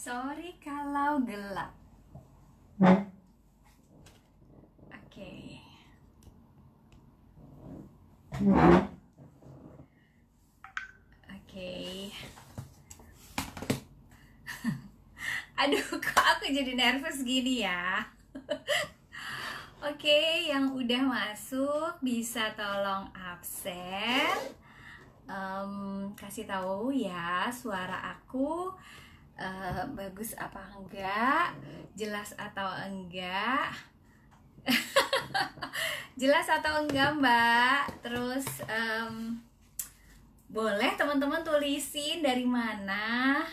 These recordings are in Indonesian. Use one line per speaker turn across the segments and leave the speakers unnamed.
Sorry kalau gelap. Oke. Oke. Aduh, kok aku jadi nervous gini ya? Oke, yang udah masuk bisa tolong absen. Kasih tahu ya suara aku bagus apa enggak, jelas atau enggak. Jelas atau enggak, Mbak? Terus boleh teman-teman tulisin dari mana.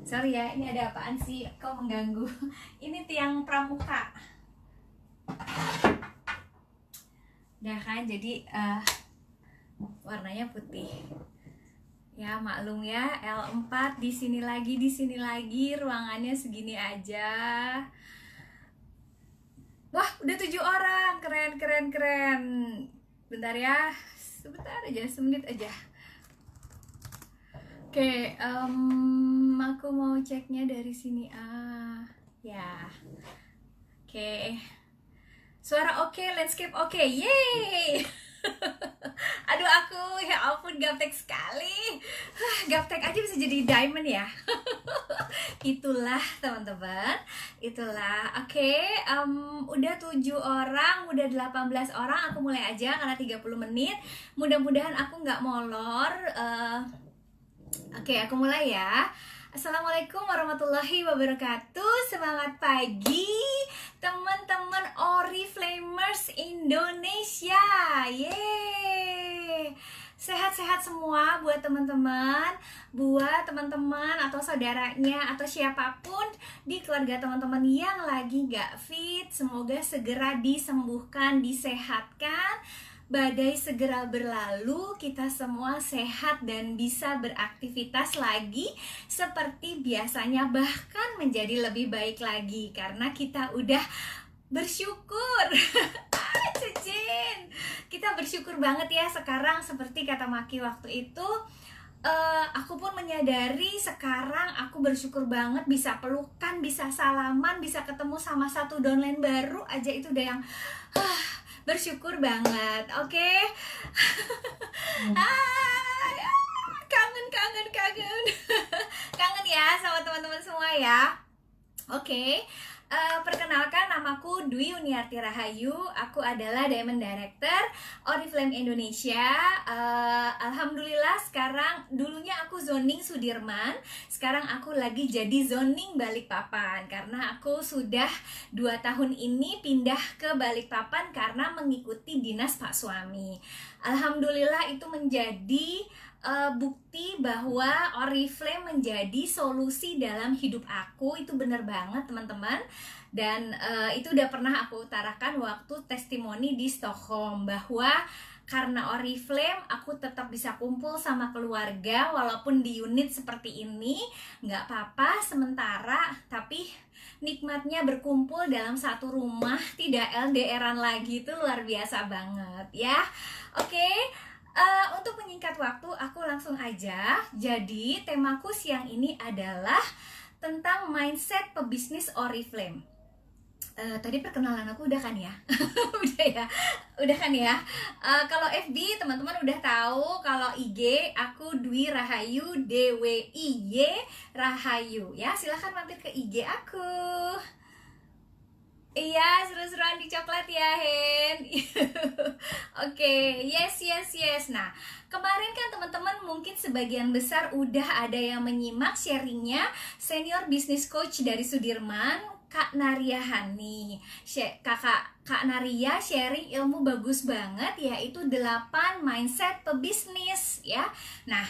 Sorry ya, ini ada apaan sih? Kok mengganggu? Ini tiang pramuka. Udah kan, jadi warnanya putih. Ya maklum ya, L4 di sini lagi, ruangannya segini aja. Wah, udah 7 orang, keren. Bentar ya, sebentar aja, semenit aja. Oke, aku mau ceknya dari sini. Ya. Oke. Suara oke, landscape oke, yeay. Aduh, aku ya ampun gaptek sekali. Gaptek aja bisa jadi diamond ya. Itulah teman-teman, itulah. Oke, udah 7 orang, udah 18 orang. Aku mulai aja karena 30 menit. Mudah-mudahan aku nggak molor. Oke, aku mulai ya. Assalamualaikum warahmatullahi wabarakatuh. Semangat pagi teman-teman Oriflamers Indonesia. Yeay. Sehat-sehat semua buat teman-teman, atau saudaranya atau siapapun di keluarga teman-teman yang lagi gak fit. Semoga segera disembuhkan, disehatkan, badai segera berlalu, kita semua sehat dan bisa beraktivitas lagi seperti biasanya, bahkan menjadi lebih baik lagi karena kita udah bersyukur. Cicin, kita bersyukur banget ya sekarang. Seperti kata Maki waktu itu, aku pun menyadari sekarang aku bersyukur banget bisa pelukan, bisa salaman, bisa ketemu sama satu downline baru aja, itu udah yang bersyukur banget. Oke. Kangen kangen ya sama teman-teman semua ya. Oke. Perkenalkan, namaku Dwi Uniarti Rahayu. Aku adalah Diamond Director Oriflame Indonesia. Alhamdulillah sekarang, dulunya aku zoning Sudirman, sekarang aku lagi jadi zoning Balikpapan karena aku sudah 2 tahun ini pindah ke Balikpapan karena mengikuti dinas Pak Suami. Alhamdulillah itu menjadi bukti bahwa Oriflame menjadi solusi dalam hidup aku. Itu bener banget teman-teman. Dan itu udah pernah aku utarakan waktu testimoni di Stockholm, bahwa karena Oriflame aku tetap bisa kumpul sama keluarga walaupun di unit seperti ini. Nggak apa-apa sementara, tapi nikmatnya berkumpul dalam satu rumah, tidak LDRan lagi, itu luar biasa banget ya. Oke. Untuk menyingkat waktu, aku langsung aja. Jadi temaku siang ini adalah tentang mindset pebisnis Oriflame. Tadi perkenalan aku udah kan ya? udah kan ya. Kalau FB teman-teman udah tahu, kalau IG aku Dwi Rahayu, DWIY Rahayu ya. Silahkan mampir ke IG aku. Iya, seru-seruan di coklat ya, Hen. Oke, yes. Nah, kemarin kan teman-teman mungkin sebagian besar udah ada yang menyimak sharingnya senior business coach dari Sudirman, Kak Naria Hani. Kak Naria sharing ilmu bagus banget, yaitu 8 mindset pebisnis ya. Nah,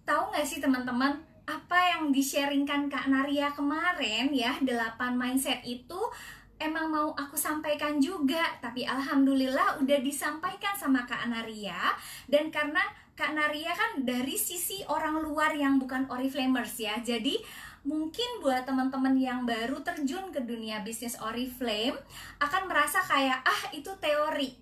tahu nggak sih teman-teman, apa yang di-sharingkan Kak Naria kemarin ya, 8 mindset itu emang mau aku sampaikan juga, tapi alhamdulillah udah disampaikan sama Kak Naria. Dan karena Kak Naria kan dari sisi orang luar yang bukan Oriflamers ya, jadi mungkin buat teman-teman yang baru terjun ke dunia bisnis Oriflame akan merasa kayak itu teori.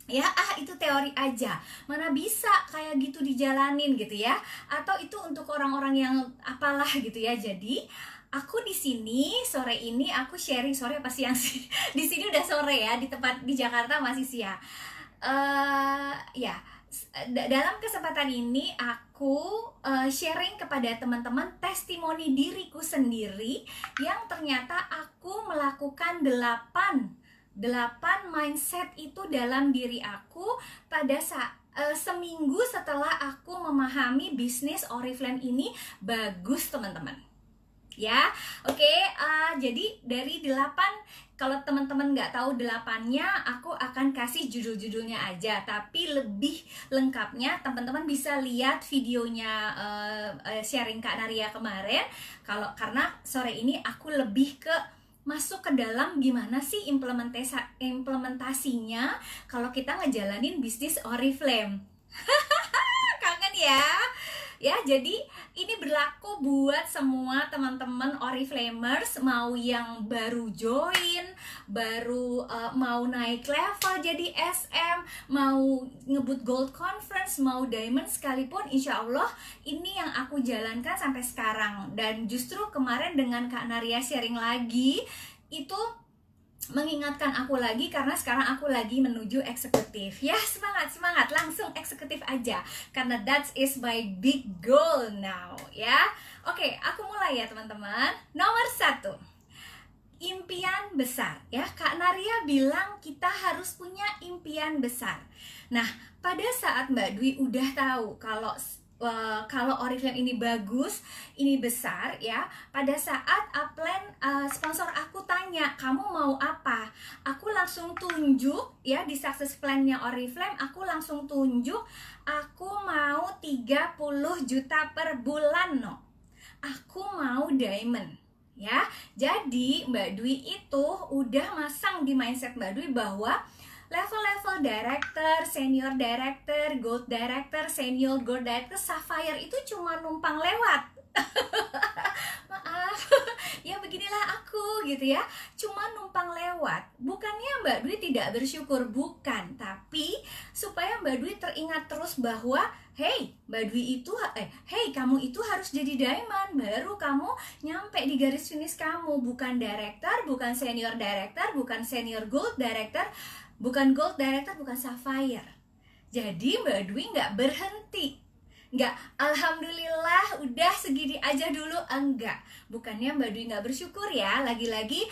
ya, itu teori aja, mana bisa kayak gitu dijalanin gitu ya, atau itu untuk orang-orang yang apalah gitu ya. Jadi aku di sini sore ini aku sharing, sore apa siang sih? Di sini udah sore ya, di tempat di Jakarta masih siang. Ya, dalam kesempatan ini aku sharing kepada teman-teman testimoni diriku sendiri yang ternyata aku melakukan 8 mindset itu dalam diri aku pada saat seminggu setelah aku memahami bisnis Oriflame ini bagus, teman-teman. Ya, oke. Jadi dari 8, kalau teman-teman nggak tahu 8-nya, aku akan kasih judul-judulnya aja. Tapi lebih lengkapnya teman-teman bisa lihat videonya sharing Kak Naria kemarin. Karena sore ini aku lebih ke masuk ke dalam gimana sih implementasinya kalau kita ngejalanin bisnis Oriflame. Kangen ya? Ya, jadi ini berlaku buat semua teman-teman Oriflamers, mau yang baru join, baru mau naik level jadi SM, mau ngebut Gold Conference, mau Diamond sekalipun, insya Allah ini yang aku jalankan sampai sekarang. Dan justru kemarin dengan Kak Naria sharing lagi, itu mengingatkan aku lagi karena sekarang aku lagi menuju eksekutif. Ya, semangat, langsung eksekutif aja karena that is my big goal now ya. Oke, aku mulai ya teman-teman. Nomor 1, impian besar ya. Kak Naria bilang kita harus punya impian besar. Nah, pada saat Mbak Dwi udah tahu kalau Oriflame ini bagus, ini besar ya. Pada saat upline sponsor aku tanya, kamu mau apa? Aku langsung tunjuk ya, di success plan-nya Oriflame, aku langsung tunjuk, aku mau 30 juta per bulan, no. Aku mau diamond. Ya, jadi Mbak Dwi itu udah masang di mindset Mbak Dwi bahwa level-level director, senior director, gold director, senior gold director, sapphire itu cuma numpang lewat. Maaf, ya beginilah aku gitu ya, cuma numpang lewat. Bukannya Mbak Dwi tidak bersyukur, bukan, tapi supaya Mbak Dwi teringat terus bahwa hey, Mbak Dwi itu, hey, kamu itu harus jadi diamond, baru kamu nyampe di garis finish kamu. Bukan director, bukan senior director, bukan senior gold director, bukan gold director, bukan sapphire. Jadi Mbak Dwi nggak berhenti, nggak alhamdulillah udah segini aja dulu, enggak. Bukannya Mbak Dwi nggak bersyukur ya, lagi-lagi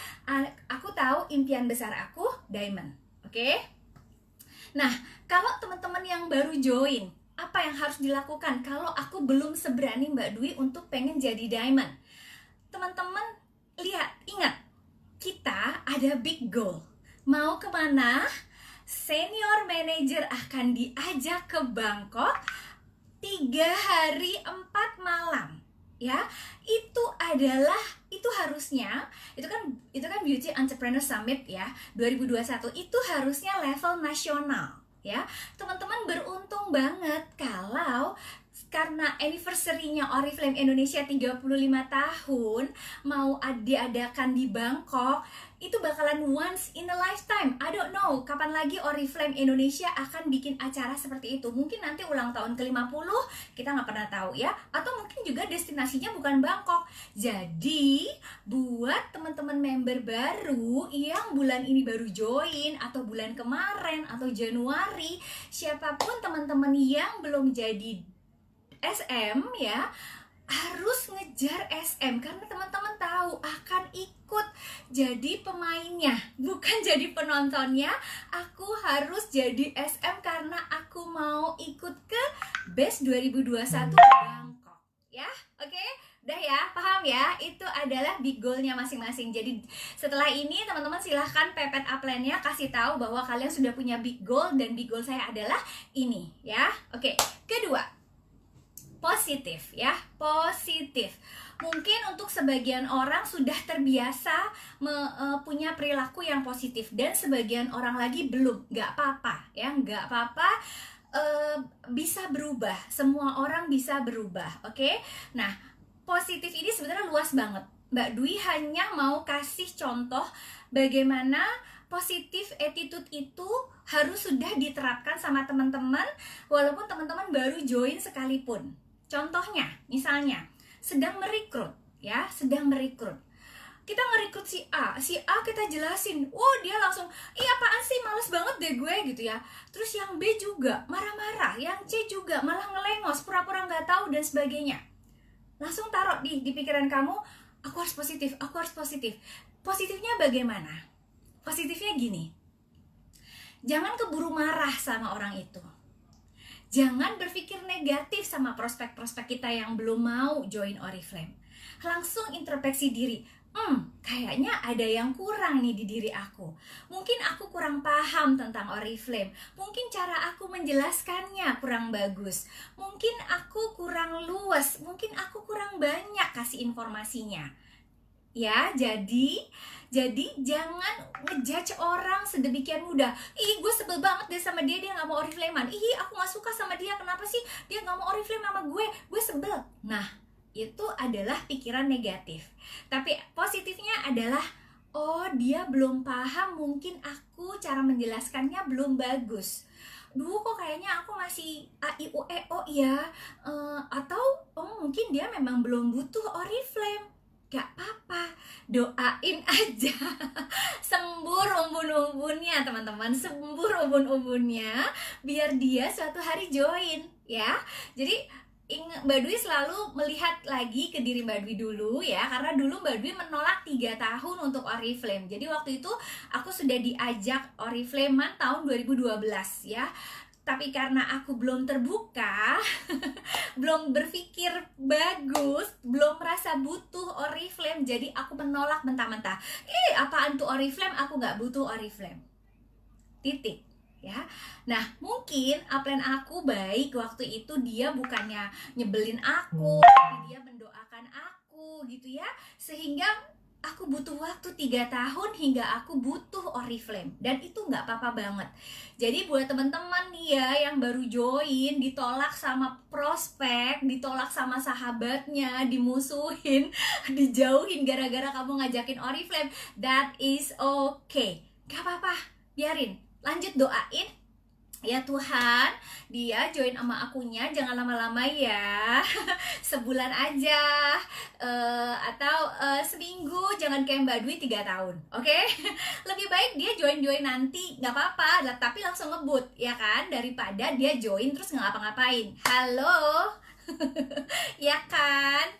aku tahu impian besar aku diamond. Oke? Nah, kalau teman-teman yang baru join, apa yang harus dilakukan kalau aku belum seberani Mbak Dwi untuk pengen jadi diamond? Teman-teman lihat, ingat, kita ada big goal. Mau kemana? Senior manager akan diajak ke Bangkok 3 hari 4 malam. Ya, itu harusnya itu kan Beauty Entrepreneur Summit ya 2021, itu harusnya level nasional ya. Teman-teman beruntung banget kalau karena anniversary-nya Oriflame Indonesia 35 tahun mau diadakan di Bangkok, itu bakalan once in a lifetime. I don't know kapan lagi Oriflame Indonesia akan bikin acara seperti itu. Mungkin nanti ulang tahun ke-50, kita nggak pernah tahu ya. Atau mungkin juga destinasinya bukan Bangkok. Jadi buat teman-teman member baru yang bulan ini baru join, atau bulan kemarin, atau Januari, siapapun teman-teman yang belum jadi SM ya, harus ngejar SM karena teman-teman tahu akan ikut jadi pemainnya, bukan jadi penontonnya. Aku harus jadi SM karena aku mau ikut ke BEST 2021 Bangkok ya. Oke? Udah ya, paham ya? Itu adalah big goal-nya masing-masing. Jadi setelah ini teman-teman silahkan pepet upline-nya, kasih tahu bahwa kalian sudah punya big goal, dan big goal saya adalah ini ya. Oke, kedua, positif ya, positif. Mungkin untuk sebagian orang sudah terbiasa punya perilaku yang positif, dan sebagian orang lagi belum. Gak apa-apa ya, gak apa-apa, bisa berubah. Semua orang bisa berubah, oke? Nah, positif ini sebenarnya luas banget. Mbak Dwi hanya mau kasih contoh bagaimana positif attitude itu harus sudah diterapkan sama teman-teman walaupun teman-teman baru join sekalipun. Contohnya, misalnya sedang merekrut ya, sedang merekrut. Kita ngerekrut si A kita jelasin, oh dia langsung, iya apaan sih, males banget deh gue gitu ya. Terus yang B juga marah-marah, yang C juga malah ngelengos, pura-pura nggak tahu dan sebagainya. Langsung taruh di pikiran kamu, aku harus positif, aku harus positif. Positifnya bagaimana? Positifnya gini, jangan keburu marah sama orang itu. Jangan berpikir negatif sama prospek-prospek kita yang belum mau join Oriflame. Langsung introspeksi diri, kayaknya ada yang kurang nih di diri aku. Mungkin aku kurang paham tentang Oriflame. Mungkin cara aku menjelaskannya kurang bagus. Mungkin aku kurang luas. Mungkin aku kurang banyak kasih informasinya. Ya, jadi jangan ngejudge orang sedemikian mudah. Ih, gue sebel banget deh sama dia gak mau Oriflame-an. Ih, aku gak suka sama dia, kenapa sih dia gak mau Oriflame sama gue sebel. Nah, itu adalah pikiran negatif. Tapi positifnya adalah, oh dia belum paham, mungkin aku cara menjelaskannya belum bagus. Duh, kok kayaknya aku masih A, I, U, E, O ya. Atau mungkin dia memang belum butuh Oriflame. Gak apa-apa, doain aja. Sembur umbun-umbunnya teman-teman, sembur umbun-umbunnya biar dia suatu hari join ya. Jadi Mbak Dwi selalu melihat lagi ke diri Mbak Dwi dulu ya, karena dulu Mbak Dwi menolak 3 tahun untuk Oriflame. Jadi waktu itu aku sudah diajak Oriflame-an tahun 2012 ya. Tapi karena aku belum terbuka, belum berpikir bagus, belum merasa butuh Oriflame, jadi aku menolak mentah-mentah. Apaan tuh Oriflame? Aku gak butuh Oriflame. Titik. Ya, nah mungkin upline aku baik waktu itu, dia bukannya nyebelin aku, tapi dia mendoakan aku gitu ya, sehingga aku butuh waktu 3 tahun hingga aku butuh Oriflame. Dan itu nggak apa-apa banget. Jadi buat teman-teman nih ya yang baru join, ditolak sama prospek, ditolak sama sahabatnya, dimusuhin, dijauhin gara-gara kamu ngajakin Oriflame, that is okay. Gak apa-apa, biarin. Lanjut doain, ya Tuhan, dia join sama akunya jangan lama-lama ya. Sebulan aja, atau seminggu, jangan kayak Mbak Dwi 3 tahun, oke? Lebih baik dia join nanti, gak apa-apa, tapi langsung ngebut, ya kan? Daripada dia join terus gak ngapa-ngapain. Halo? Ya kan?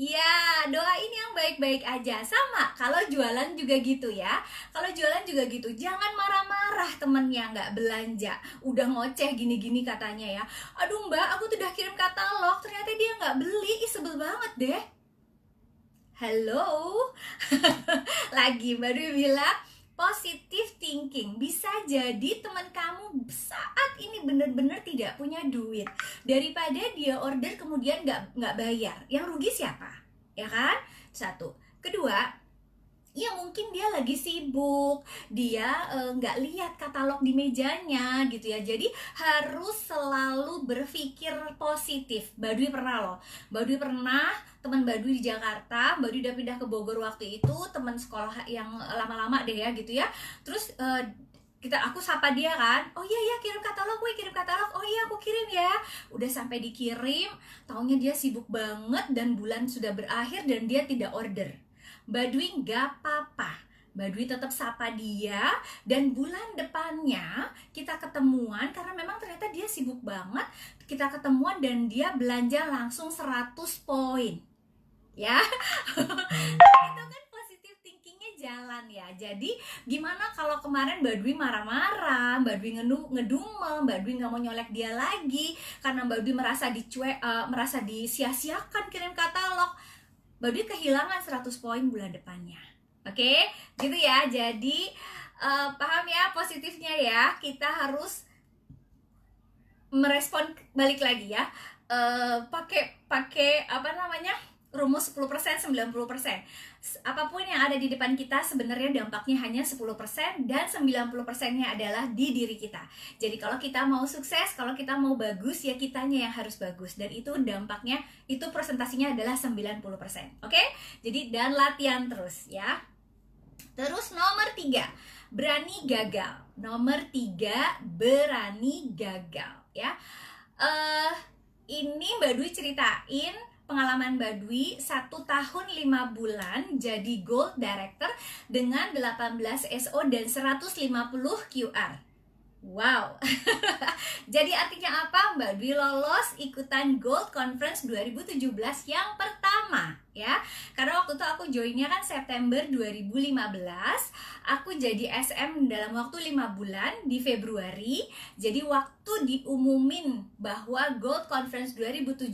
Ya, doain yang baik-baik aja. Sama, kalau jualan juga gitu ya. Kalau jualan juga gitu, jangan marah-marah temennya nggak belanja. Udah ngoceh gini-gini katanya ya. Aduh mbak, aku tuh udah kirim katalog, ternyata dia nggak beli. Ih, sebel banget deh. Halo? Lagi baru bilang, positive thinking. Bisa jadi teman kamu saat ini benar-benar tidak punya duit. Daripada dia order kemudian nggak bayar, yang rugi siapa? Ya kan? Satu. Kedua, ya mungkin dia lagi sibuk, dia nggak lihat katalog di mejanya gitu ya. Jadi harus selalu berpikir positif. Mbak Dwi pernah loh, Mbak Dwi pernah, teman Mbak Dwi di Jakarta, Mbak Dwi udah pindah ke Bogor waktu itu, teman sekolah yang lama-lama deh ya gitu ya. Terus aku sapa dia kan, oh iya kirim katalog, oh iya aku kirim ya. Udah sampai dikirim, taunya dia sibuk banget dan bulan sudah berakhir dan dia tidak order. Mbak Dwi gak apa-apa, Mbak Dwi tetap sapa dia, dan bulan depannya kita ketemuan karena memang ternyata dia sibuk banget. Kita ketemuan dan dia belanja langsung 100 poin. Ya. Itu kan positive thinkingnya jalan ya. Jadi gimana kalau kemarin Mbak Dwi marah-marah, Mbak Dwi ngedumel, Mbak Dwi gak mau nyolek dia lagi karena Mbak Dwi merasa disia-siakan kirim katalog. Mbak Dwi kehilangan 100 poin bulan depannya. Oke, gitu ya. Jadi paham ya positifnya ya. Kita harus merespon balik lagi ya. Pakai apa namanya? Rumus 10%, 90%. Apapun yang ada di depan kita sebenarnya dampaknya hanya 10% dan 90%-nya adalah di diri kita. Jadi kalau kita mau sukses, kalau kita mau bagus, ya kitanya yang harus bagus. Dan itu dampaknya, itu presentasinya adalah 90%. Oke? Jadi dan latihan terus ya. Terus nomor 3, berani gagal. Nomor 3, berani gagal ya. Ini Mbak Dwi ceritain pengalaman Mbak Dwi 1 tahun 5 bulan jadi Gold Director dengan 18 SO dan 150 QR. Wow. Jadi artinya apa? Mbak Dwi lolos ikutan Gold Conference 2017 yang pertama ya. Karena waktu itu aku joinnya kan September 2015. Aku jadi SM dalam waktu 5 bulan di Februari. Jadi waktu diumumin bahwa Gold Conference 2017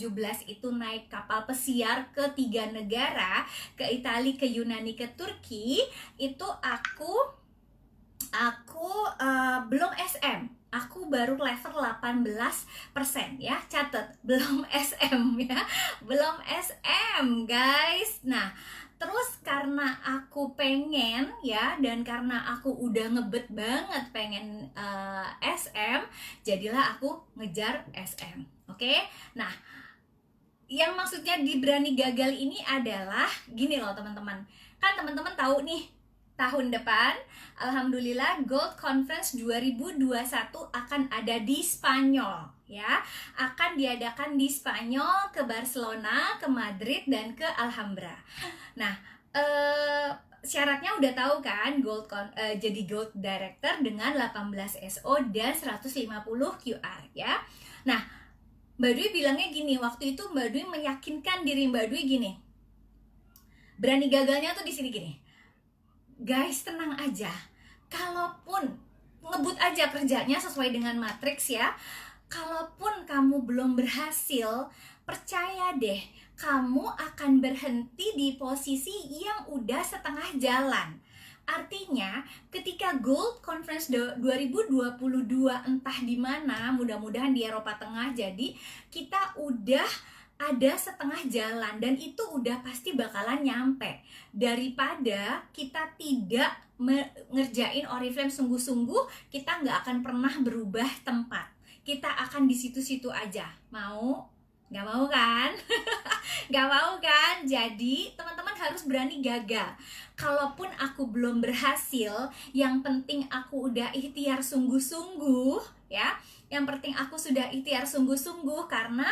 itu naik kapal pesiar ke 3 negara, ke Italia, ke Yunani, ke Turki, itu aku belum SM, aku baru level 18% ya, catat belum SM ya, belum SM guys. Nah terus karena aku pengen ya, dan karena aku udah ngebet banget pengen SM, jadilah aku ngejar SM. Oke? Nah yang maksudnya di berani gagal ini adalah gini loh teman-teman, kan teman-teman tahu nih tahun depan alhamdulillah Gold Conference 2021 akan ada di Spanyol ya, akan diadakan di Spanyol, ke Barcelona, ke Madrid, dan ke Alhambra. Nah syaratnya udah tahu kan, jadi Gold Director dengan 18 SO dan 150 QR ya. Nah Mbak Dwi bilangnya gini, waktu itu Mbak Dwi meyakinkan diri Mbak Dwi gini, berani gagalnya tuh di sini gini, guys tenang aja, kalaupun ngebut aja kerjanya sesuai dengan matriks ya, kalaupun kamu belum berhasil, percaya deh kamu akan berhenti di posisi yang udah setengah jalan. Artinya ketika Gold Conference 2022 entah di mana, mudah-mudahan di Eropa Tengah, jadi kita udah ada setengah jalan dan itu udah pasti bakalan nyampe, daripada kita tidak ngerjain Oriflame sungguh-sungguh, kita nggak akan pernah berubah tempat, kita akan di situ-situ aja. Mau? Nggak mau kan? Nggak mau kan? Jadi teman-teman harus berani gagal. Kalaupun aku belum berhasil, yang penting aku udah ikhtiar sungguh-sungguh ya. Yang penting aku sudah ikhtiar sungguh-sungguh, karena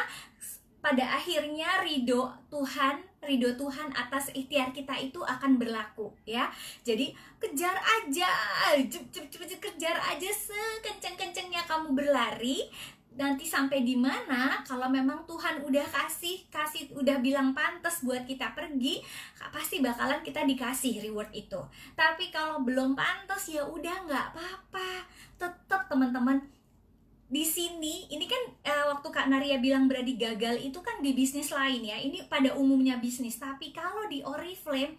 pada akhirnya ridho Tuhan atas ikhtiar kita itu akan berlaku ya. Jadi kejar aja, kejar aja sekenceng-kencengnya kamu berlari. Nanti sampai di mana, kalau memang Tuhan udah kasih udah bilang pantas buat kita pergi, pasti bakalan kita dikasih reward itu. Tapi kalau belum pantas ya udah nggak apa-apa. Tetap teman-teman di sini, ini kan waktu Kak Naria bilang berani gagal itu kan di bisnis lain ya, ini pada umumnya bisnis. Tapi kalau di Oriflame,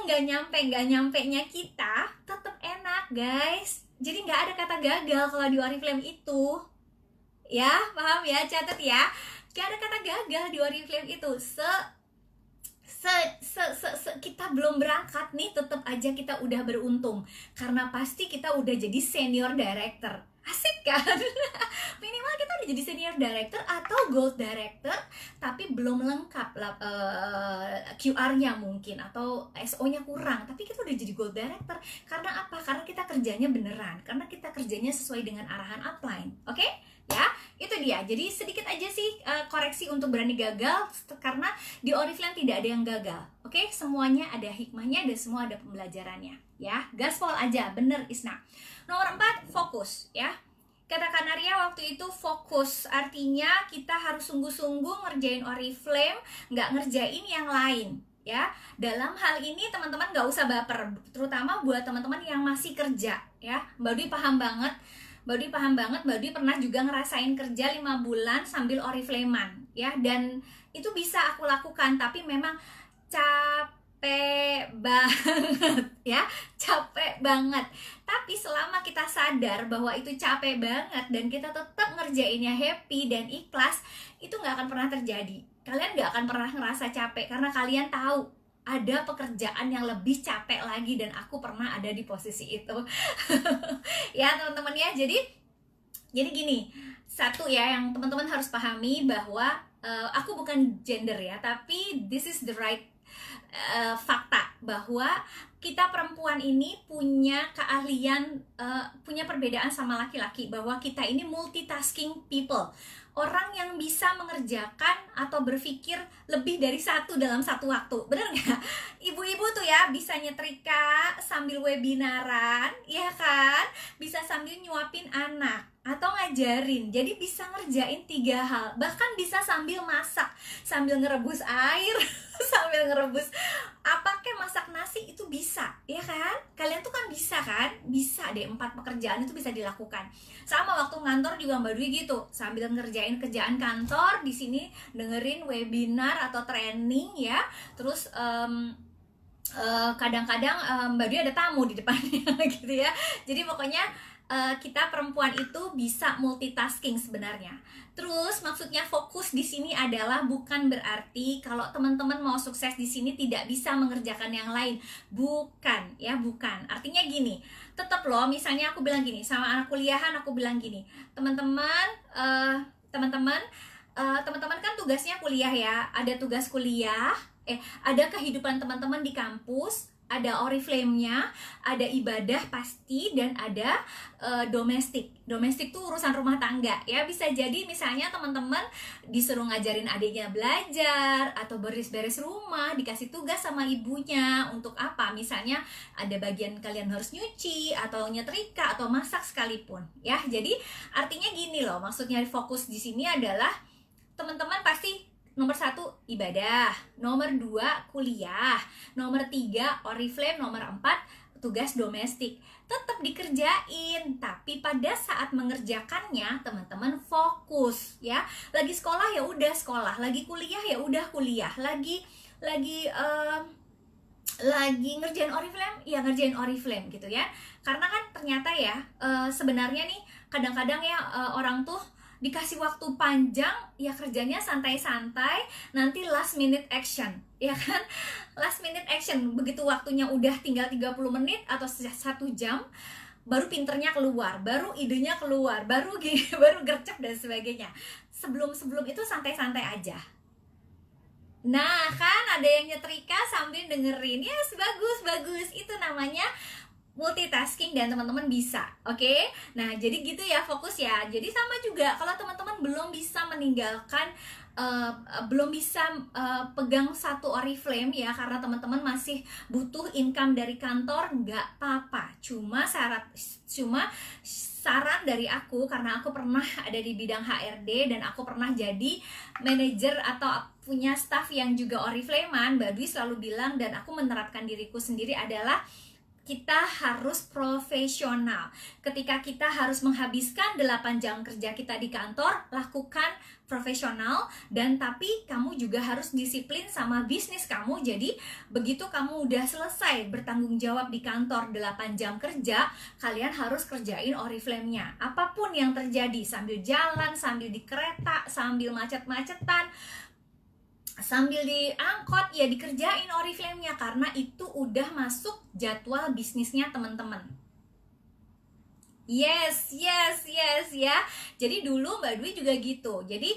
nggak nyampe-nya kita tetap enak guys. Jadi nggak ada kata gagal kalau di Oriflame itu ya, paham ya, catat ya, nggak ada kata gagal di Oriflame itu. Kita belum berangkat nih, tetap aja kita udah beruntung, karena pasti kita udah jadi senior director. Asik kan? Minimal kita udah jadi senior director atau gold director, tapi belum lengkap QR-nya mungkin, atau SO-nya kurang, tapi kita udah jadi gold director. Karena apa? Karena kita kerjanya beneran, karena kita kerjanya sesuai dengan arahan upline. Oke? Ya, itu dia. Jadi sedikit aja sih koreksi untuk berani gagal, karena di Oriflame tidak ada yang gagal. Oke? Semuanya ada hikmahnya dan semua ada pembelajarannya. Ya, gaspol aja, bener Isna. Nomor 4, fokus ya. Kata Kak Naria waktu itu fokus, artinya kita harus sungguh-sungguh ngerjain Oriflame, nggak ngerjain yang lain ya. Dalam hal ini teman-teman nggak usah baper, terutama buat teman-teman yang masih kerja ya. Mbak Dwi paham banget, Mbak Dwi pernah juga ngerasain kerja 5 bulan sambil Oriflamean ya, dan itu bisa aku lakukan, tapi memang capek banget ya, capek banget. Tapi selama kita sadar bahwa itu capek banget dan kita tetap ngerjainnya happy dan ikhlas, itu nggak akan pernah terjadi. Kalian nggak akan pernah ngerasa capek, karena kalian tahu ada pekerjaan yang lebih capek lagi, dan aku pernah ada di posisi itu. Ya teman-teman ya, jadi gini, satu ya yang teman-teman harus pahami, bahwa aku bukan gender ya, tapi this is the right fakta bahwa kita perempuan ini punya keahlian, punya perbedaan sama laki-laki, bahwa kita ini multitasking people, orang yang bisa mengerjakan atau berpikir lebih dari satu dalam satu waktu. Bener nggak? Ibu-ibu tuh ya bisa nyetrika sambil webinaran, ya kan? Bisa sambil nyuapin anak atau ngajarin. Jadi bisa ngerjain 3 hal. Bahkan bisa sambil masak, sambil ngerebus air, sambil ngerebus apa kayak masak nasi, itu bisa, ya kan? Kalian tuh kan bisa kan? Bisa deh, 4 pekerjaan itu bisa dilakukan. Sama waktu ngantor juga Mbak Dwi gitu, sambil ngerjain kerjaan kantor, di sini dengerin webinar atau training ya. Terus kadang-kadang Mbak Dwi ada tamu di depannya gitu ya. Jadi pokoknya kita perempuan itu bisa multitasking sebenarnya. Terus maksudnya fokus di sini adalah bukan berarti kalau teman-teman mau sukses di sini tidak bisa mengerjakan yang lain. Bukan, ya bukan. Artinya gini, tetap loh, misalnya aku bilang gini sama anak kuliahan, aku bilang gini, teman-teman kan tugasnya kuliah ya, ada tugas kuliah, ada kehidupan teman-teman di kampus, ada Oriflame-nya, ada ibadah pasti, dan ada domestik. Domestik tuh urusan rumah tangga ya. Bisa jadi misalnya teman-teman disuruh ngajarin adiknya belajar, atau beres-beres rumah, dikasih tugas sama ibunya untuk apa? Misalnya ada bagian kalian harus nyuci, atau nyetrika, atau masak sekalipun ya. Jadi artinya gini loh, maksudnya fokus di sini adalah teman-teman pasti nomor 1 ibadah, nomor 2 kuliah, nomor 3 Oriflame, nomor 4 tugas domestik. Tetap dikerjain, tapi pada saat mengerjakannya teman-teman fokus ya. Lagi sekolah ya udah sekolah, lagi kuliah ya udah kuliah, lagi ngerjain Oriflame ya ngerjain Oriflame gitu ya. Karena kan ternyata ya sebenarnya nih kadang-kadang ya orang tuh dikasih waktu panjang ya kerjanya santai-santai, nanti last minute action ya kan. Last minute action, begitu waktunya udah tinggal 30 menit atau 1 jam, baru pinternya keluar, baru idenya keluar, baru gini, baru gercep dan sebagainya. Sebelum itu santai-santai aja. Nah kan ada yang nyetrika sambil dengerin, yes, bagus, itu namanya multitasking dan teman-teman bisa, oke? Nah jadi gitu ya, fokus ya. Jadi sama juga kalau teman-teman belum bisa meninggalkan belum bisa pegang satu Oriflame ya, karena teman-teman masih butuh income dari kantor, nggak apa-apa. Cuma saran dari aku, karena aku pernah ada di bidang HRD dan aku pernah jadi manajer atau punya staff yang juga Oriflamean, Mbak Dwi selalu bilang, dan aku menerapkan diriku sendiri adalah kita harus profesional. Ketika kita harus menghabiskan 8 jam kerja kita di kantor, lakukan profesional, dan tapi kamu juga harus disiplin sama bisnis kamu. Jadi begitu kamu udah selesai bertanggung jawab di kantor 8 jam kerja, kalian harus kerjain Oriflame-nya. Apapun yang terjadi, sambil jalan, sambil di kereta, sambil macet-macetan, sambil di angkot, ya dikerjain Oriflame-nya, karena itu udah masuk jadwal bisnisnya teman-teman. Yes ya. Jadi dulu Mbak Dwi juga gitu. Jadi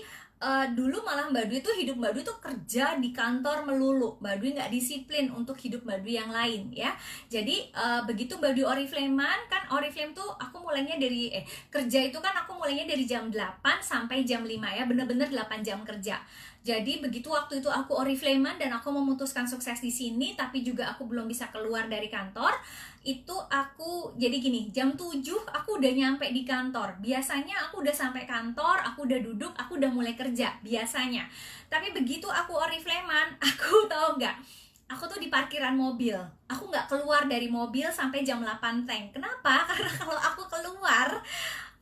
dulu malah Mbak Dwi tuh, hidup Mbak Dwi tuh kerja di kantor melulu. Mbak Dwi nggak disiplin untuk hidup Mbak Dwi yang lain ya. Jadi begitu Mbak Dwi Oriflame-an, kan Oriflame tuh aku mulainya dari kerja itu kan aku mulainya dari jam 8 sampai jam 5 ya, bener-bener 8 jam kerja. Jadi begitu waktu itu aku Oriflame-an dan aku memutuskan sukses di sini, tapi juga aku belum bisa keluar dari kantor. Itu aku jadi gini, jam 7 aku udah nyampe di kantor. Biasanya aku udah sampai kantor, aku udah duduk, aku udah mulai kerja biasanya. Tapi begitu aku Oriflame-an, aku tahu nggak, aku tuh di parkiran mobil. Aku nggak keluar dari mobil sampai jam 8 teng. Kenapa? Karena kalau aku keluar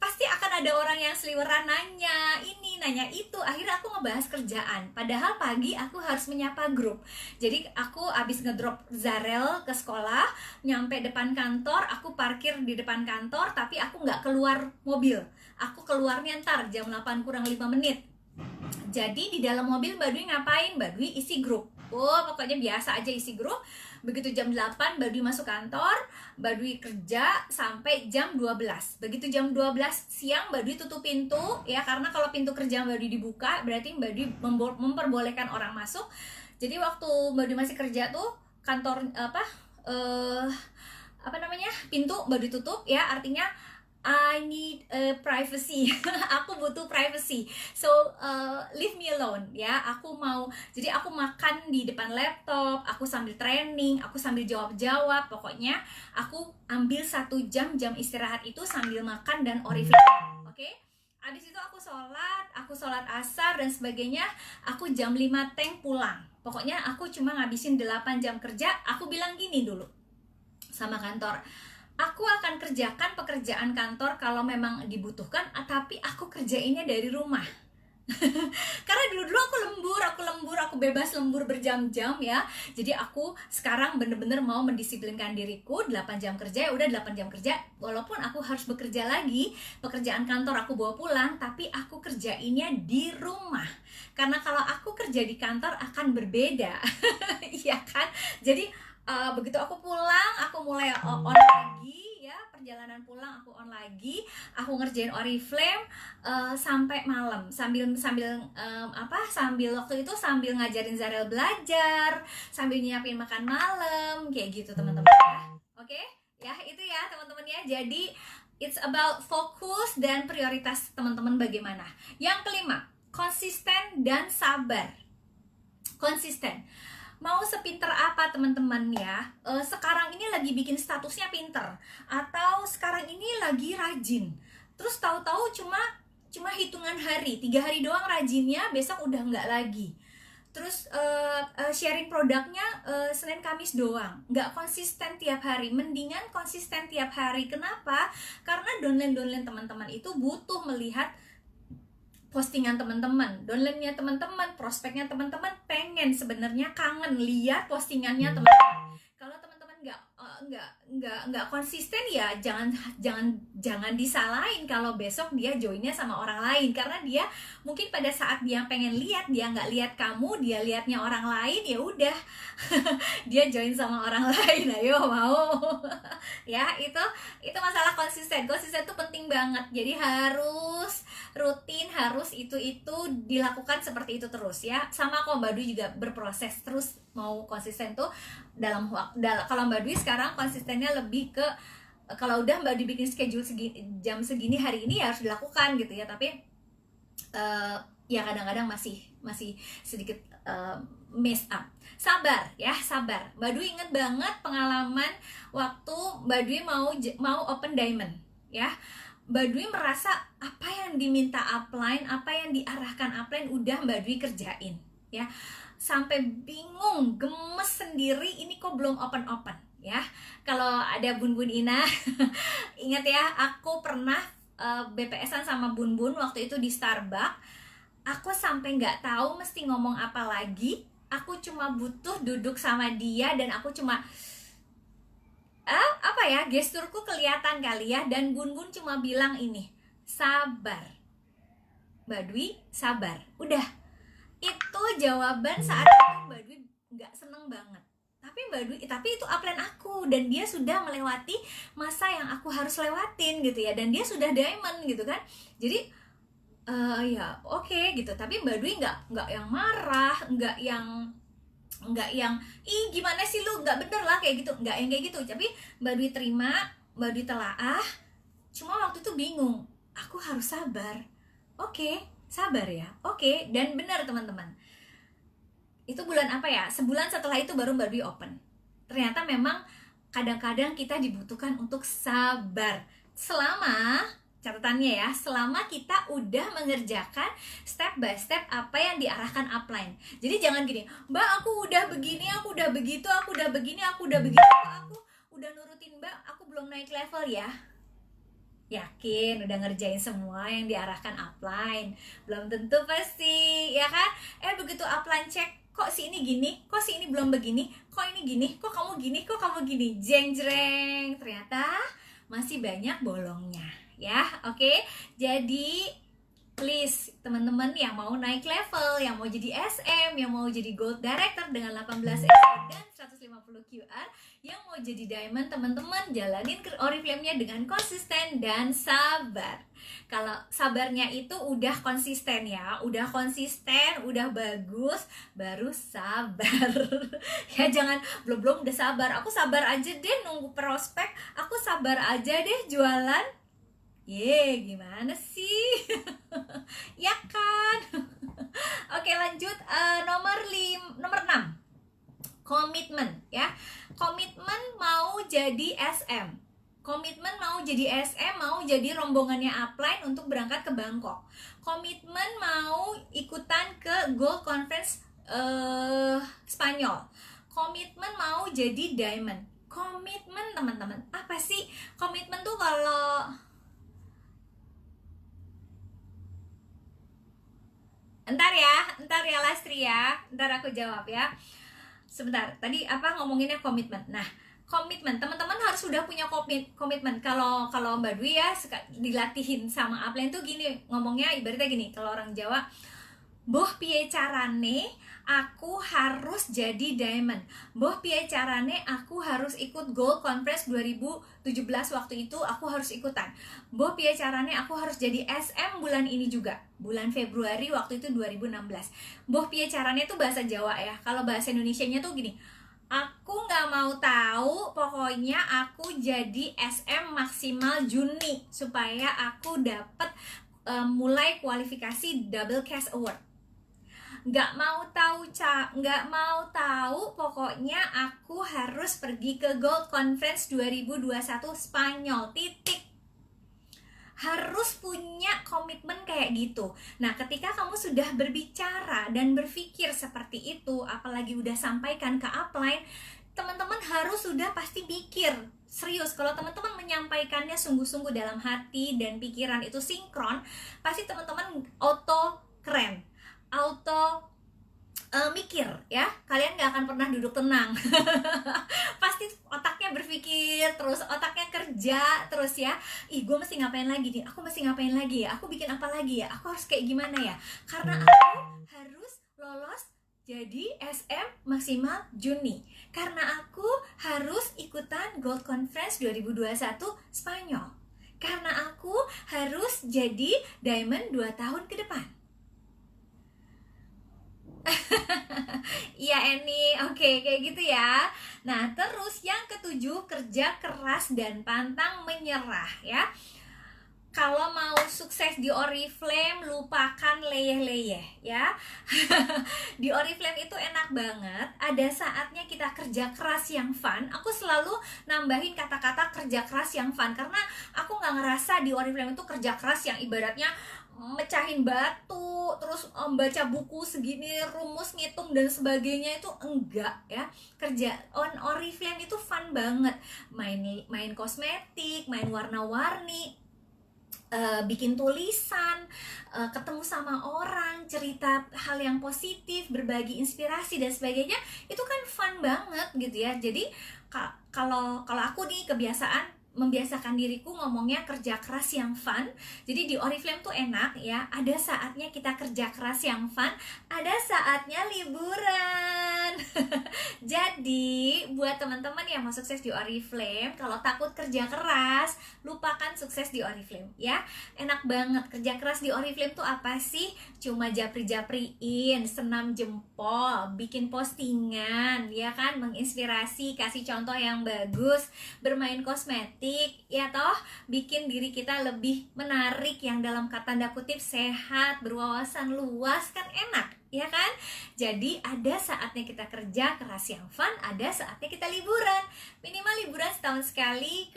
pasti akan ada orang yang seliweran nanya ini, nanya itu. Akhirnya aku ngebahas kerjaan. Padahal pagi aku harus menyapa grup. Jadi aku abis ngedrop Zarel ke sekolah, nyampe depan kantor, aku parkir di depan kantor, tapi aku nggak keluar mobil. Aku keluarnya ntar jam 8 kurang 5 menit. Jadi di dalam mobil Mbak Dwi ngapain? Mbak Dwi isi grup. Oh, pokoknya biasa aja isi grup. Begitu jam 8 Mbak Dwi masuk kantor, Mbak Dwi kerja sampai jam 12. Begitu jam 12 siang Mbak Dwi tutup pintu ya, karena kalau pintu kerja Mbak Dwi dibuka berarti Mbak Dwi memperbolehkan orang masuk. Jadi waktu Mbak Dwi masih kerja tuh kantor apa namanya, pintu baru ditutup ya, artinya I need privacy. Aku butuh privacy. So leave me alone ya. Jadi aku makan di depan laptop, aku sambil training, aku sambil jawab-jawab. Pokoknya aku ambil 1 jam istirahat itu sambil makan dan oriflame. Oke? Abis itu aku sholat asar dan sebagainya. Aku jam 5 teng pulang. Pokoknya aku cuma ngabisin 8 jam kerja. Aku bilang gini dulu sama kantor, aku akan kerjakan pekerjaan kantor kalau memang dibutuhkan, tapi aku kerjainnya dari rumah. Karena dulu aku bebas lembur berjam-jam ya. Jadi aku sekarang bener-bener mau mendisiplinkan diriku, 8 jam kerja ya udah 8 jam kerja. Walaupun aku harus bekerja lagi, pekerjaan kantor aku bawa pulang, tapi aku kerjainnya di rumah. Karena kalau aku kerja di kantor akan berbeda. Iya kan? Jadi begitu aku pulang, aku mulai on lagi ya, perjalanan pulang aku on lagi, aku ngerjain oriflame sampai malam sambil waktu itu sambil ngajarin Zarel belajar, sambil nyiapin makan malam kayak gitu teman-teman ya. Oke? Ya, itu ya teman-teman ya. Jadi it's about fokus dan prioritas teman-teman bagaimana. Yang kelima, konsisten dan sabar. Konsisten. Mau sepinter apa teman-teman ya, sekarang ini lagi bikin statusnya pinter, atau sekarang ini lagi rajin, terus tahu-tahu cuma hitungan hari, 3 hari doang rajinnya, besok udah nggak lagi. Terus sharing produknya Senin Kamis doang, nggak konsisten tiap hari. Mendingan konsisten tiap hari. Kenapa? Karena downline teman-teman itu butuh melihat postingan teman-teman, downline-nya teman-teman, prospeknya teman-teman, pengen sebenarnya kangen lihat postingannya teman-teman. Kalau teman-teman nggak konsisten ya jangan disalahin kalau besok dia joinnya sama orang lain, karena dia mungkin pada saat dia pengen lihat, dia nggak lihat kamu, dia lihatnya orang lain, ya udah dia join sama orang lain. Ayo mau ya, itu masalah konsisten tuh penting banget. Jadi harus rutin, harus itu dilakukan seperti itu terus ya. Sama kok Mbak Dwi juga berproses terus mau konsisten tuh kalau Mbak Dwi sekarang konsistennya lebih ke kalau udah Mbak Dwi bikin schedule jam segini hari ini ya harus dilakukan gitu ya. Tapi ya kadang-kadang masih sedikit mess up. Sabar ya, sabar. Mbak Dwi inget banget pengalaman waktu Mbak Dwi mau open diamond ya. Mbak Dwi merasa apa yang diminta upline, apa yang diarahkan upline udah Mbak Dwi kerjain ya. Sampai bingung, gemes sendiri, ini kok belum open ya. Kalau ada Bun Ina ingat ya, aku pernah BPS-an sama Bun waktu itu di Starbucks. Aku sampai nggak tahu mesti ngomong apa lagi. Aku cuma butuh duduk sama dia dan aku cuma gesturku kelihatan kali ya. Dan Bun cuma bilang ini, sabar Mbak Dwi, sabar. Udah, itu jawaban saat itu Mbak Dwi nggak seneng banget. Tapi itu upline aku dan dia sudah melewati masa yang aku harus lewatin gitu ya, dan dia sudah diamond gitu kan. Jadi ya oke gitu. Tapi Mbak Dwi nggak yang marah, nggak yang ih gimana sih lu, nggak bener lah kayak gitu, nggak yang kayak gitu. Tapi Mbak Dwi terima, Mbak Dwi telaah. Cuma waktu itu bingung, aku harus sabar. Oke, sabar ya. Oke, dan benar teman-teman. Itu bulan apa ya? Sebulan setelah itu baru Mbak Dwi open. Ternyata memang kadang-kadang kita dibutuhkan untuk sabar. Selama, catatannya ya, selama kita udah mengerjakan step by step apa yang diarahkan upline. Jadi jangan gini, Mbak aku udah begini, aku udah begitu, aku udah begini, aku udah begitu, aku udah nurutin Mbak, aku belum naik level ya. Yakin udah ngerjain semua yang diarahkan upline? Belum tentu pasti, ya kan? Begitu upline cek, kok si ini gini, kok si ini belum begini, kok ini gini, kok kamu gini, kok kamu gini, jeng-jreng, ternyata masih banyak bolongnya ya. Oke, jadi please teman-teman yang mau naik level, yang mau jadi SM, yang mau jadi Gold Director dengan 18 episode dan 150 QR, yang mau jadi Diamond, teman-teman jalanin Oriflame-nya dengan konsisten dan sabar. Kalau sabarnya itu udah konsisten ya, udah konsisten, udah bagus, baru sabar. Ya jangan belum udah sabar, aku sabar aja deh nunggu prospek, aku sabar aja deh jualan. Gimana sih? Ya kan? Oke, lanjut. Nomor 6, komitmen ya. Komitmen mau jadi SM, komitmen mau jadi SM, mau jadi rombongannya upline untuk berangkat ke Bangkok, komitmen mau ikutan ke Gold Conference Spanyol, komitmen mau jadi Diamond. Komitmen teman-teman, apa sih komitmen tuh? Kalau Entar ya Lastri ya, ntar aku jawab ya. Sebentar, tadi apa ngomonginnya komitmen. Nah, komitmen, teman-teman harus sudah punya komitmen. Kalau Mbak Dwi ya dilatihin sama upline tuh gini, ngomongnya ibaratnya gini, kalau orang Jawa, boh piye carane aku harus jadi Diamond, boh piye carane aku harus ikut Gold Conference 2017 waktu itu aku harus ikutan, boh piye carane aku harus jadi SM bulan ini juga, bulan Februari waktu itu 2016. Boh piye carane itu bahasa Jawa ya, kalau bahasa Indonesianya tuh gini, aku nggak mau tahu, pokoknya aku jadi SM maksimal Juni supaya aku dapat mulai kualifikasi Double Cash Award. Nggak mau tahu, pokoknya aku harus pergi ke Gold Conference 2021 Spanyol, titik. Harus punya komitmen kayak gitu. Nah, ketika kamu sudah berbicara dan berpikir seperti itu, apalagi udah sampaikan ke upline, teman-teman harus sudah pasti pikir serius. Kalau teman-teman menyampaikannya sungguh-sungguh dalam hati dan pikiran itu sinkron, pasti teman-teman auto keren, auto mikir ya, kalian gak akan pernah duduk tenang. Pasti otaknya berpikir terus, otaknya kerja terus ya. Gue mesti ngapain lagi nih, aku mesti ngapain lagi ya, aku bikin apa lagi ya, aku harus kayak gimana ya, karena aku harus lolos jadi SM maksimal Juni, karena aku harus ikutan Gold Conference 2021 Spanyol, karena aku harus jadi Diamond 2 tahun ke depan. Iya Eni, oke, kayak gitu ya. Nah, terus yang ketujuh, kerja keras dan pantang menyerah ya. Kalau mau sukses di Oriflame, lupakan leyeh-leyeh ya. Di Oriflame itu enak banget, ada saatnya kita kerja keras yang fun. Aku selalu nambahin kata-kata kerja keras yang fun, karena aku gak ngerasa di Oriflame itu kerja keras yang ibaratnya mecahin batu, terus baca buku segini, rumus, ngitung dan sebagainya, itu enggak ya. Kerja Oriflame itu fun banget, main kosmetik, main warna-warni, bikin tulisan, ketemu sama orang, cerita hal yang positif, berbagi inspirasi dan sebagainya, itu kan fun banget gitu ya. Jadi kalau aku nih kebiasaan membiasakan diriku ngomongnya kerja keras yang fun. Jadi di Oriflame tuh enak ya, ada saatnya kita kerja keras yang fun, ada saatnya liburan. Jadi buat teman-teman yang mau sukses di Oriflame, kalau takut kerja keras, lupakan sukses di Oriflame ya. Enak banget, kerja keras di Oriflame tuh apa sih? Cuma japri-japriin, senam jempol, bikin postingan ya kan, menginspirasi, kasih contoh yang bagus, bermain kosmetik ya toh, bikin diri kita lebih menarik, yang dalam tanda kutip sehat, berwawasan luas, kan enak ya kan. Jadi ada saatnya kita kerja keras yang fun, ada saatnya kita liburan. Minimal liburan setahun sekali,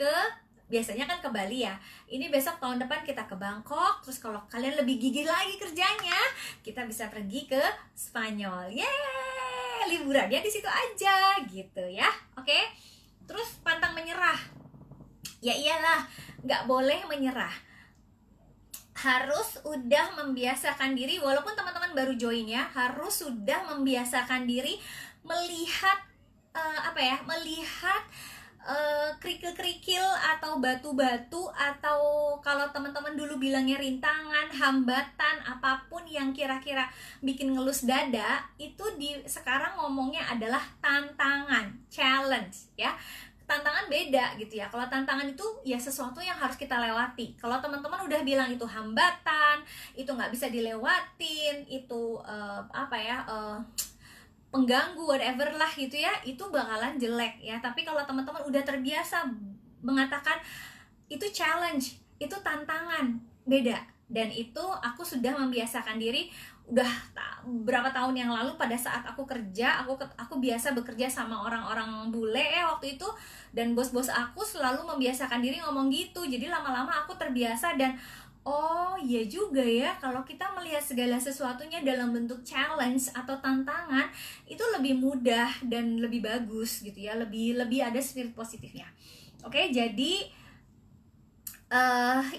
biasanya kan ke Bali ya. Ini besok tahun depan kita ke Bangkok. Terus kalau kalian lebih gigih lagi kerjanya, kita bisa pergi ke Spanyol. Yeay, liburannya di situ aja gitu ya. Oke. Terus pantang menyerah. Ya iyalah, nggak boleh menyerah. Harus udah membiasakan diri, walaupun teman-teman baru join ya, harus sudah membiasakan diri melihat melihat kerikil-kerikil atau batu-batu, atau kalau teman-teman dulu bilangnya rintangan, hambatan, apapun yang kira-kira bikin ngelus dada, itu sekarang ngomongnya adalah tantangan, challenge ya. Tantangan beda gitu ya. Kalau tantangan itu ya sesuatu yang harus kita lewati. Kalau teman-teman udah bilang itu hambatan, itu nggak bisa dilewatin, itu pengganggu, whatever lah gitu ya, itu bakalan jelek ya. Tapi kalau teman-teman udah terbiasa mengatakan itu challenge, itu tantangan, beda. Dan itu aku sudah membiasakan diri udah berapa tahun yang lalu. Pada saat aku kerja, aku biasa bekerja sama orang-orang bule ya waktu itu, dan bos-bos aku selalu membiasakan diri ngomong gitu. Jadi lama-lama aku terbiasa, dan oh iya juga ya, kalau kita melihat segala sesuatunya dalam bentuk challenge atau tantangan, itu lebih mudah dan lebih bagus gitu ya, lebih ada spirit positifnya. Oke, jadi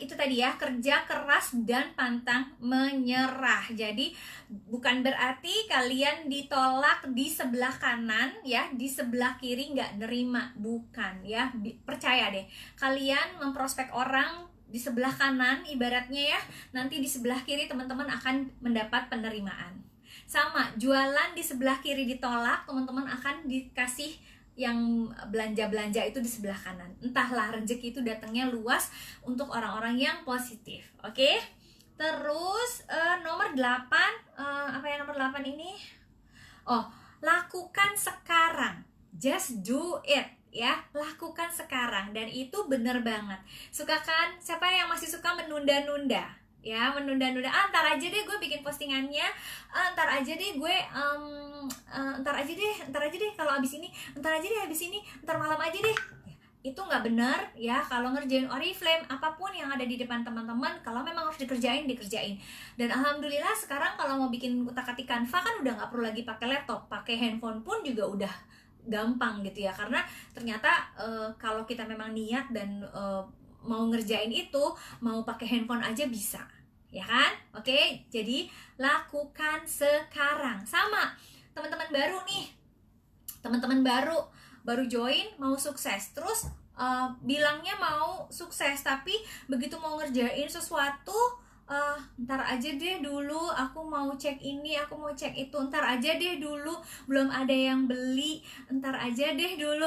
itu tadi ya, kerja keras dan pantang menyerah. Jadi bukan berarti kalian ditolak di sebelah kanan ya, di sebelah kiri nggak nerima, bukan ya. Percaya deh, kalian memprospek orang di sebelah kanan ibaratnya ya, nanti di sebelah kiri teman-teman akan mendapat penerimaan. Sama, jualan di sebelah kiri ditolak, teman-teman akan dikasih yang belanja-belanja itu di sebelah kanan. Entahlah, rezeki itu datangnya luas untuk orang-orang yang positif. Oke? Terus nomor 8, apa ya nomor 8 ini? Oh, lakukan sekarang. Just do it. Ya, lakukan sekarang. Dan itu bener banget. Suka kan? Siapa yang masih suka menunda-nunda? Ya, menunda-nunda. Ntar aja deh gue bikin postingannya. Ntar aja deh gue ntar aja deh kalau abis ini. Ntar aja deh abis ini. Ntar malam aja deh. Itu nggak benar ya. Kalau ngerjain Oriflame, apapun yang ada di depan teman-teman, kalau memang harus dikerjain. Dan alhamdulillah sekarang kalau mau bikin utak-atik Canva kan udah nggak perlu lagi pakai laptop, pakai handphone pun juga udah gampang gitu ya. Karena ternyata kalau kita memang niat dan mau ngerjain itu, mau pakai handphone aja bisa, ya kan? Oke, jadi lakukan sekarang. Sama teman-teman baru nih, teman-teman baru join, mau sukses, terus bilangnya mau sukses, tapi begitu mau ngerjain sesuatu, ntar aja deh dulu, aku mau cek ini, aku mau cek itu, ntar aja deh dulu, belum ada yang beli, ntar aja deh dulu.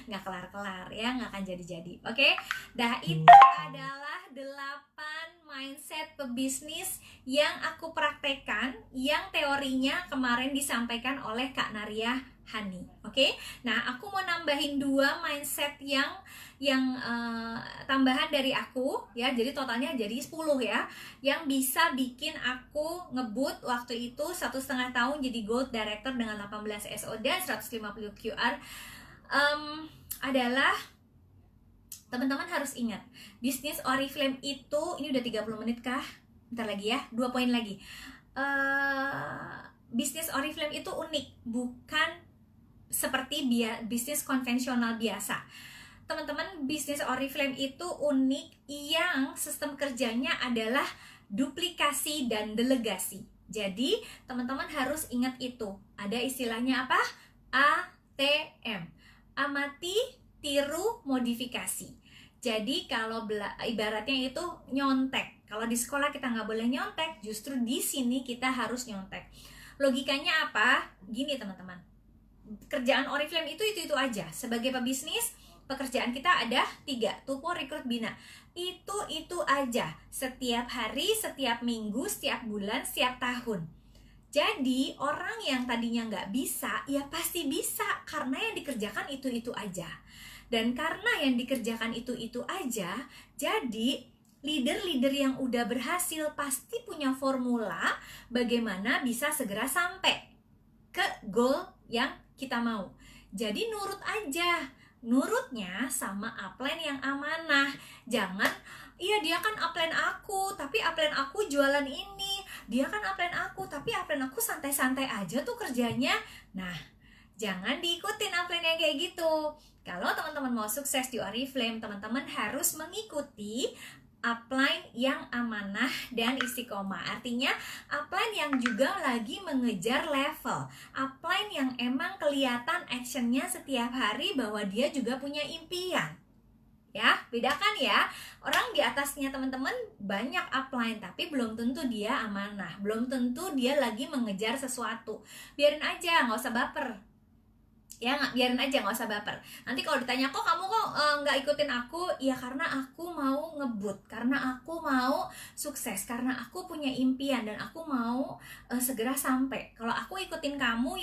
Nggak kelar-kelar ya, nggak akan jadi-jadi. Oke? Dah, itu adalah 8 mindset pebisnis yang aku praktekkan, yang teorinya kemarin disampaikan oleh Kak Naria Hani. Oke? Nah, aku mau nambahin 2 mindset yang tambahan dari aku ya, jadi totalnya jadi 10 ya, yang bisa bikin aku ngebut waktu itu 1,5 tahun jadi Gold Director dengan 18 SO dan 150 QR. Adalah teman-teman harus ingat, bisnis Oriflame itu, ini udah 30 menit kah? Bentar lagi ya, 2 poin lagi. Bisnis Oriflame itu unik, bukan seperti bisnis konvensional biasa. Teman-teman, bisnis Oriflame itu unik, yang sistem kerjanya adalah duplikasi dan delegasi. Jadi teman-teman harus ingat itu. Ada istilahnya apa? ATM, amati, tiru, modifikasi. Jadi kalau ibaratnya itu nyontek. Kalau di sekolah kita nggak boleh nyontek, justru di sini kita harus nyontek. Logikanya apa? Gini teman-teman, kerjaan Oriflame itu aja. Sebagai pebisnis, pekerjaan kita ada 3, tupo, rekrut, bina. Itu aja, setiap hari, setiap minggu, setiap bulan, setiap tahun. Jadi orang yang tadinya nggak bisa, ya pasti bisa, karena yang dikerjakan itu aja. Dan karena yang dikerjakan itu aja, jadi leader-leader yang udah berhasil pasti punya formula bagaimana bisa segera sampai ke goal yang kita mau. Jadi nurut aja. Nurutnya sama upline yang amanah. Jangan, iya dia kan upline aku, tapi upline aku jualan ini. Dia kan upline aku, tapi upline aku santai-santai aja tuh kerjanya. Nah, jangan diikutin upline yang kayak gitu. Kalau teman-teman mau sukses di Oriflame, teman-teman harus mengikuti upline yang amanah dan istiqomah. Artinya upline yang juga lagi mengejar level, upline yang emang kelihatan actionnya setiap hari bahwa dia juga punya impian. Ya, bedakan ya. Orang di atasnya teman-teman banyak upline, tapi belum tentu dia amanah, belum tentu dia lagi mengejar sesuatu. Biarin aja, nggak usah baper. Ya, biarin aja, nggak usah baper. Nanti kalau ditanya, kok kamu kok nggak ikutin aku? Ya karena aku mau ngebut, karena aku mau sukses, karena aku punya impian dan aku mau segera sampai. Kalau aku ikutin kamu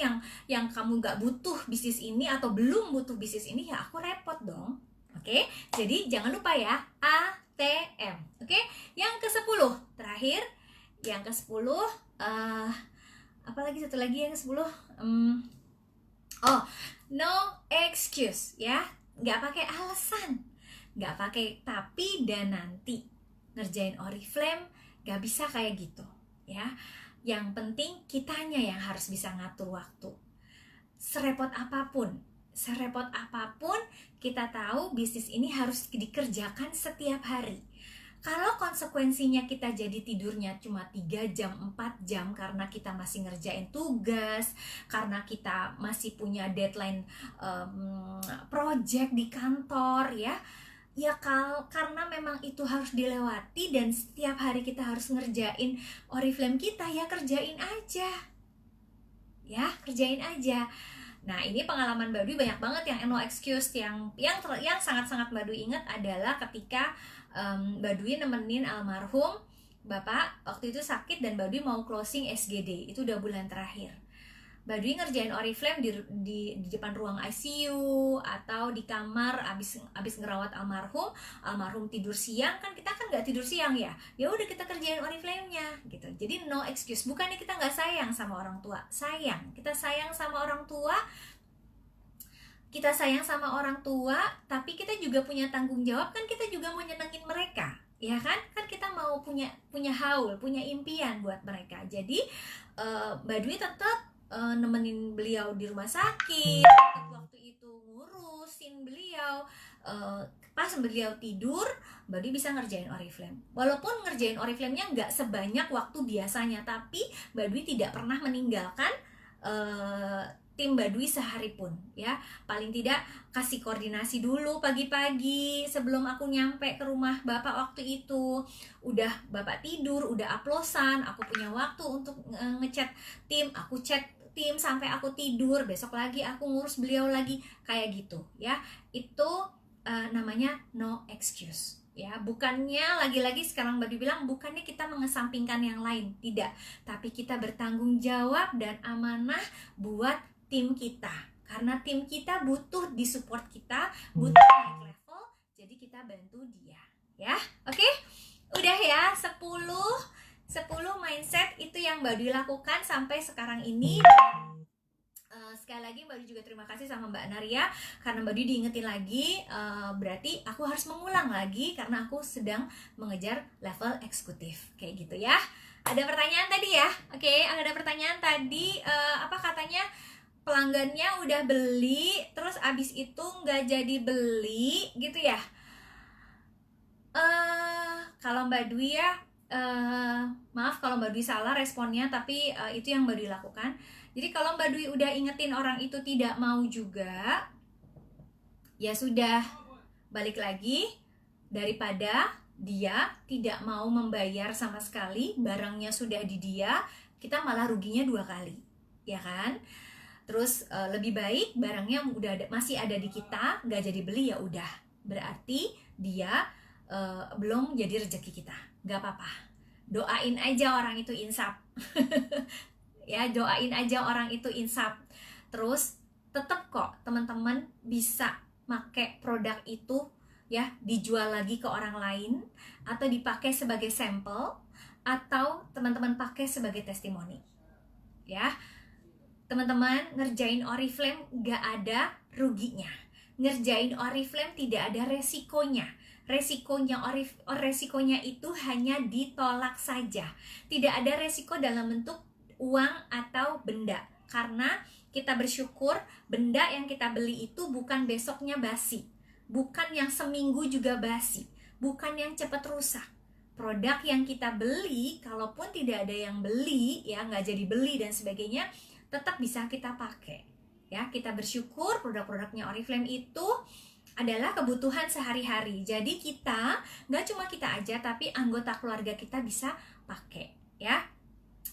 yang kamu nggak butuh bisnis ini atau belum butuh bisnis ini, ya aku repot dong. Oke, jadi jangan lupa ya, ATM. Oke, yang ke-10 terakhir, yang ke-10 apalagi satu lagi yang ke-10, no excuse ya, nggak pakai alasan, nggak pakai tapi dan nanti. Ngerjain Oriflame nggak bisa kayak gitu ya. Yang penting kitanya yang harus bisa ngatur waktu. Serepot apapun kita tahu bisnis ini harus dikerjakan setiap hari. Kalau konsekuensinya kita jadi tidurnya cuma 3 jam, 4 jam karena kita masih ngerjain tugas, karena kita masih punya deadline project di kantor ya, karena memang itu harus dilewati dan setiap hari kita harus ngerjain Oriflame kita, ya kerjain aja. Nah, ini pengalaman Mbak Dwi banyak banget yang no excuse. Yang sangat-sangat Mbak Dwi ingat adalah ketika Mbak Dwi nemenin almarhum Bapak waktu itu sakit dan Mbak Dwi mau closing SGD. Itu udah bulan terakhir. Mbak Dwi ngerjain Oriflame di depan ruang ICU atau di kamar abis ngerawat almarhum tidur siang, kan kita kan nggak tidur siang ya udah kita kerjain Oriflame-nya gitu. Jadi no excuse. Bukannya kita nggak sayang sama orang tua, kita sayang sama orang tua, tapi kita juga punya tanggung jawab, kan kita juga mau nyenengin mereka, ya kan kita mau punya haul, punya impian buat mereka. Jadi Mbak Dwi tetap nemenin beliau di rumah sakit, waktu itu ngurusin beliau, pas beliau tidur Mbak Dwi bisa ngerjain Oriflame. Walaupun ngerjain Oriflame-nya nggak sebanyak waktu biasanya, tapi Mbak Dwi tidak pernah meninggalkan tim Mbak Dwi sehari pun ya. Paling tidak kasih koordinasi dulu pagi-pagi sebelum aku nyampe ke rumah Bapak waktu itu. Udah Bapak tidur, udah aplosan, aku punya waktu untuk ngechat tim, aku chat tim sampai aku tidur, besok lagi aku ngurus beliau lagi, kayak gitu ya. Itu namanya no excuse ya. Bukannya, lagi-lagi sekarang Mbak Dwi bilang, bukannya kita mengesampingkan yang lain, tidak, tapi kita bertanggung jawab dan amanah buat tim kita, karena tim kita butuh disupport kita, butuh naik level, jadi kita bantu dia ya. Oke, udah ya, 10 mindset itu yang Mbak Dwi lakukan sampai sekarang ini. Sekali lagi Mbak Dwi juga terima kasih sama Mbak Naria, karena Mbak Dwi diingetin lagi, berarti aku harus mengulang lagi karena aku sedang mengejar level eksekutif, kayak gitu ya. Ada pertanyaan tadi ya? Oke, ada pertanyaan tadi, apa katanya pelanggannya udah beli terus abis itu nggak jadi beli gitu ya. Kalau Mbak Dwi ya, maaf kalau Mbak Dwi salah responnya, tapi itu yang Mbak Dwi lakukan. Jadi kalau Mbak Dwi udah ingetin orang itu tidak mau juga, ya sudah, balik lagi. Daripada dia tidak mau membayar sama sekali, barangnya sudah di dia, kita malah ruginya 2 kali, ya kan? Terus lebih baik barangnya masih ada di kita, nggak jadi beli, ya udah, berarti dia belum jadi rezeki kita. Nggak apa-apa, doain aja orang itu insaf. Ya, doain aja orang itu insaf. Terus tetap kok teman-teman bisa make produk itu ya, dijual lagi ke orang lain, atau dipakai sebagai sampel, atau teman-teman pakai sebagai testimoni ya. Teman-teman, ngerjain Oriflame gak ada ruginya. Ngerjain Oriflame tidak ada resikonya. Resikonya itu hanya ditolak saja. Tidak ada resiko dalam bentuk uang atau benda, karena kita bersyukur benda yang kita beli itu bukan besoknya basi, bukan yang seminggu juga basi, bukan yang cepat rusak. Produk yang kita beli, kalaupun tidak ada yang beli, ya nggak jadi beli dan sebagainya, tetap bisa kita pakai. Ya, kita bersyukur produk-produknya Oriflame itu adalah kebutuhan sehari-hari. Jadi kita, nggak cuma kita aja, tapi anggota keluarga kita bisa pakai, ya.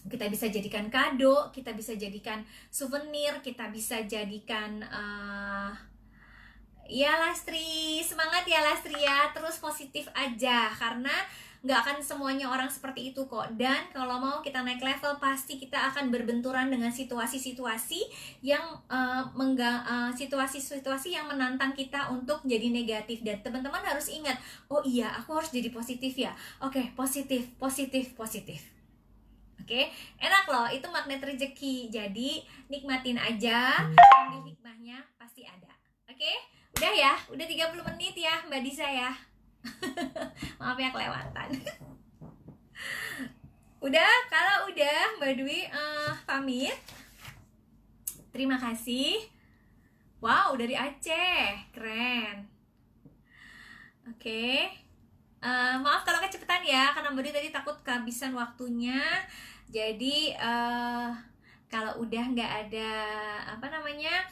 Kita bisa jadikan kado, kita bisa jadikan souvenir, kita bisa jadikan ya Lastri, semangat ya Lastri ya, terus positif aja, karena nggak akan semuanya orang seperti itu kok. Dan kalau mau kita naik level, pasti kita akan berbenturan dengan situasi-situasi yang situasi-situasi yang menantang kita untuk jadi negatif. Dan teman-teman harus ingat, oh iya, aku harus jadi positif ya. Oke, positif, positif, positif. Oke, enak loh, itu magnet rezeki. Jadi nikmatin aja, ambil hikmahnya, pasti ada. Oke, udah ya, udah 30 menit ya Mbak Disa ya. Maaf ya kelewatan. Udah, kalau udah Mbak Dwi pamit. Terima kasih. Wow, dari Aceh, keren. Oke. Maaf kalau kecepatan ya, karena Mbak Dwi tadi takut kehabisan waktunya. Jadi kalau udah nggak ada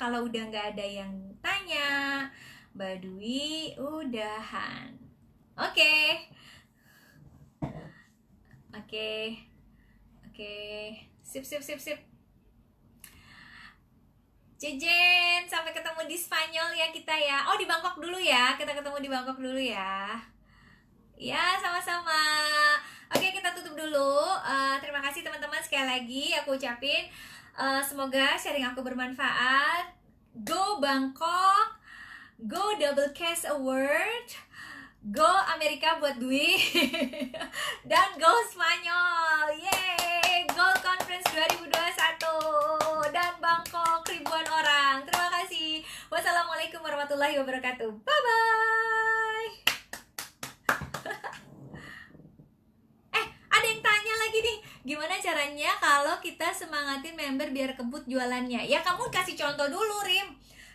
kalau udah nggak ada yang tanya, Mbak Dwi udahan. Oke. Sip. Jejen, sampai ketemu di Spanyol ya kita ya. Oh, di Bangkok dulu ya. Kita ketemu di Bangkok dulu ya. Ya, sama-sama. Oke, kita tutup dulu. Terima kasih teman-teman sekali lagi aku ucapin. Semoga sharing aku bermanfaat. Go Bangkok, go Double Cash Award, go Amerika buat Dwi, dan go Spanyol. Yeay, Gold Conference 2021 dan Bangkok ribuan orang. Terima kasih. Wassalamualaikum warahmatullahi wabarakatuh. Bye-bye. Ada yang tanya lagi nih, gimana caranya kalau kita semangatin member biar kebut jualannya? Ya kamu kasih contoh dulu,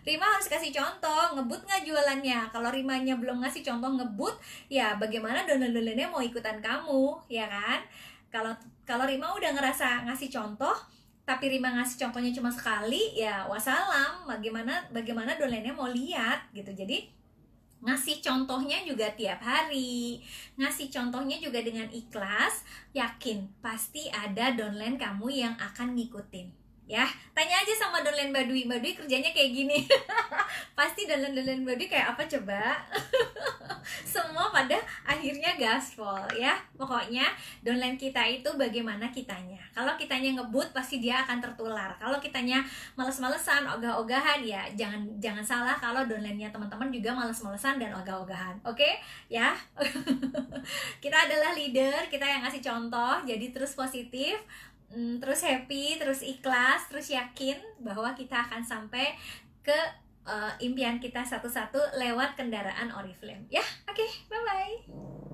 Rima harus kasih contoh, ngebut nggak jualannya. Kalau Rimanya belum ngasih contoh ngebut, ya bagaimana download-downloadnya mau ikutan kamu, ya kan? Kalau Rima udah ngerasa ngasih contoh, tapi Rima ngasih contohnya cuma sekali, ya wassalam. Bagaimana downloadnya mau lihat gitu. Jadi ngasih contohnya juga tiap hari, ngasih contohnya juga dengan ikhlas, yakin pasti ada downline kamu yang akan ngikutin. Ya, tanya aja sama downline Mbak Dwi kerjanya kayak gini. Pasti downline Mbak Dwi kayak apa coba? Semua pada akhirnya gaspol ya. Pokoknya downline kita itu bagaimana kitanya. Kalau kitanya ngebut pasti dia akan tertular. Kalau kitanya males-malesan, ogah-ogahan, ya jangan salah kalau downline-nya teman-teman juga males-malesan dan ogah-ogahan. Oke? Ya. Kita adalah leader, kita yang ngasih contoh, jadi terus positif, terus happy, terus ikhlas, terus yakin bahwa kita akan sampai ke impian kita satu-satu lewat kendaraan Oriflame. Ya, oke, bye-bye.